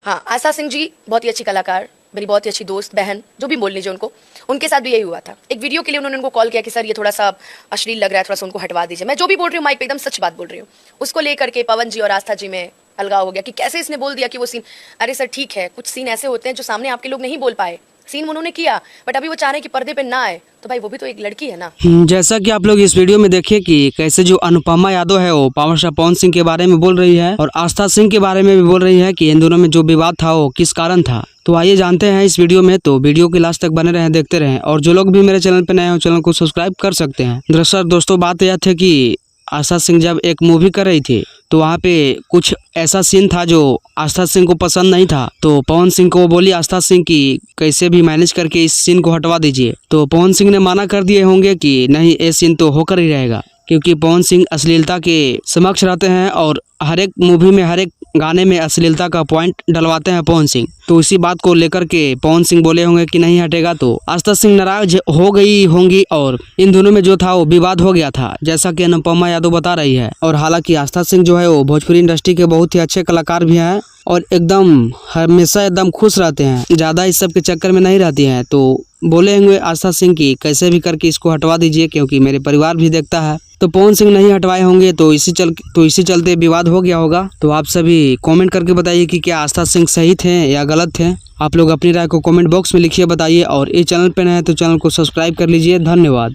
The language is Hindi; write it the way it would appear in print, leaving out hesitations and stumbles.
हाँ, आस्था सिंह जी बहुत ही अच्छी कलाकार, मेरी बहुत ही अच्छी दोस्त बहन, जो भी बोल लीजिए उनको, उनके साथ भी यही हुआ था। एक वीडियो के लिए उन्होंने उनको कॉल किया कि सर ये थोड़ा सा अश्लील लग रहा है, थोड़ा सा उनको हटवा दीजिए। मैं जो भी बोल रही हूँ माइक पे एकदम सच बात बोल रही हूँ। उसको लेकर के पवन जी और आस्था जी में अलगाव हो गया कि कैसे इसने बोल दिया कि वो सीन। अरे सर ठीक है, कुछ सीन ऐसे होते हैं जो सामने आपके लोग नहीं बोल पाए, सीन उन्होंने किया, बट अभी वो चाह रहे हैं कि पर्दे पे ना आए, तो भाई वो भी तो एक लड़की है ना। जैसा कि आप लोग इस वीडियो में देखिए कि कैसे जो अनुपमा यादव है वो पावर स्टार पवन सिंह के बारे में बोल रही है और आस्था सिंह के बारे में भी बोल रही है कि इन दोनों में जो विवाद था वो किस कारण था। तो आइए जानते हैं इस वीडियो में, तो वीडियो के लास्ट तक बने रहें, देखते रहें। और जो लोग भी मेरे चैनल पे नए हो चैनल को सब्सक्राइब कर सकते हैं। दरअसल दोस्तों बात यह थी कि आस्था सिंह जब एक मूवी कर रही थी तो वहाँ पे कुछ ऐसा सीन था जो आस्था सिंह को पसंद नहीं था। तो पवन सिंह को बोली आस्था सिंह की कैसे भी मैनेज करके इस सीन को हटवा दीजिए। तो पवन सिंह ने माना कर दिए होंगे कि नहीं, ये सीन तो होकर ही रहेगा, क्योंकि पवन सिंह अश्लीलता के समक्ष रहते हैं और हर एक मूवी में हर एक गाने में अश्लीलता का पॉइंट डलवाते हैं पवन सिंह। तो इसी बात को लेकर के पवन सिंह बोले होंगे कि नहीं हटेगा, तो आस्था सिंह नाराज हो गई होंगी और इन दोनों में जो था वो विवाद हो गया था, जैसा कि अनुपमा यादव बता रही है। और हालांकि आस्था सिंह जो है वो भोजपुरी इंडस्ट्री के बहुत ही अच्छे कलाकार भी हैं और एकदम हमेशा एकदम खुश रहते हैं, ज्यादा इस सब के चक्कर में नहीं रहती हैं। तो बोले होंगे आस्था सिंह की कैसे भी करके इसको हटवा दीजिए, क्योंकि मेरे परिवार भी देखता है। तो पवन सिंह नहीं हटवाए होंगे, तो इसी चलते विवाद हो गया होगा। तो आप सभी कमेंट करके बताइए कि क्या आस्था सिंह सही थे या गलत थे। आप लोग अपनी राय को कमेंट बॉक्स में लिखिए, बताइए। और इस चैनल पर नए हैं तो चैनल को सब्सक्राइब कर लीजिए। धन्यवाद।